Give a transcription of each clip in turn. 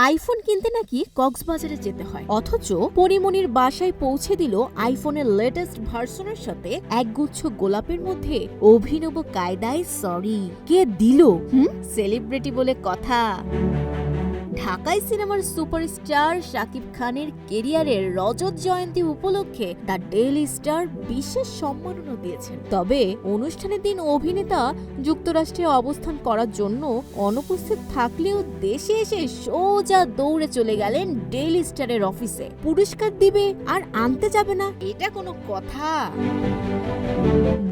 IPhone কিনতে নাকি কক্সবাজারে যেতে হয়, অথচ পরিমণির বাসায় পৌঁছে দিল আইফোনের লেটেস্ট ভার্সনের সাথে একগুচ্ছ গোলাপের মধ্যে অভিনব কায়দায় সরি। কে দিল? সেলিব্রিটি বলে কথা। ঢাকায় সিনেমার সুপারস্টার শাকিব খানের কেরিয়ারের রজত জয়ন্তী উপলক্ষে দ্য ডেইলি স্টার বিশেষ সম্মাননা দিয়েছেন। তবে অনুষ্ঠানের দিন অভিনেতা যুক্তরাষ্ট্রে অবস্থান করার জন্য অনুপস্থিত থাকলেও দেশে এসে সোজা দৌড়ে চলে গেলেন ডেইলি স্টারের অফিসে। পুরস্কার দিবে আর আনতে যাবে না, এটা কোনো কথা?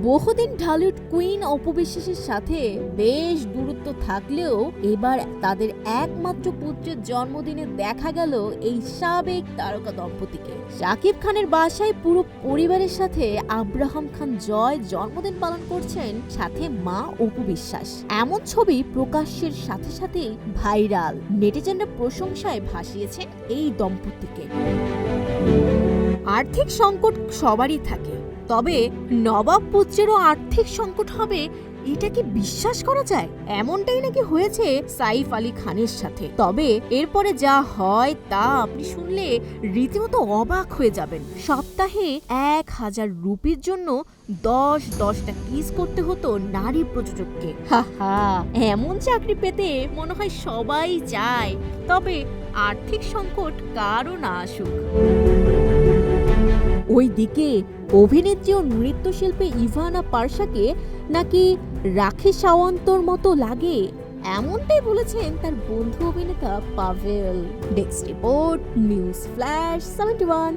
বহুদিন ঢালিউড কুইন অপু বিশ্বাসের সাথে বেশ দূরত্ব থাকলেও এবার তাদের একমাত্র পুত্রের জন্মদিনে দেখা গেল এই সাবেক তারকা দম্পতিকে। শাকিব খানের বাসায় পুরো পরিবারের সাথে আব্রাহাম খান জয় জন্মদিন পালন করছেন, সাথে মা অপু বিশ্বাস। এমন ছবি প্রকাশ্যের সাথে সাথেই ভাইরাল। নেটিজেনরা প্রশংসায় ভাসিয়েছেন এই দম্পতিকে। আর্থিক সংকট সবারই থাকে, তবে নবাব পুত্রেরও আর্থিক সংকট হবে এটা কি বিশ্বাস করা যায়? এমনটাই নাকি হয়েছে সাইফ আলী খানের সাথে। তবে এরপরে যা হয় তা আপনি শুনলে রীতিমতো অবাক হয়ে যাবেন। সপ্তাহে 1000 রুপির জন্য 10টা কিস করতে হতো নারী প্রযোজককে। এমন চাকরি পেতে মনে হয় সবাই চায়, তবে আর্থিক সংকট কারও না আসুক। ওইদিকে অভিনেত্রী ও নৃত্যশিল্পী ইভানা পারশাকে নাকি রাখি সাওয়ান্তর মতো লাগে, এমনটাই বলেছেন তার বন্ধু অভিনেতা Pavel. Desk report, news flash 71।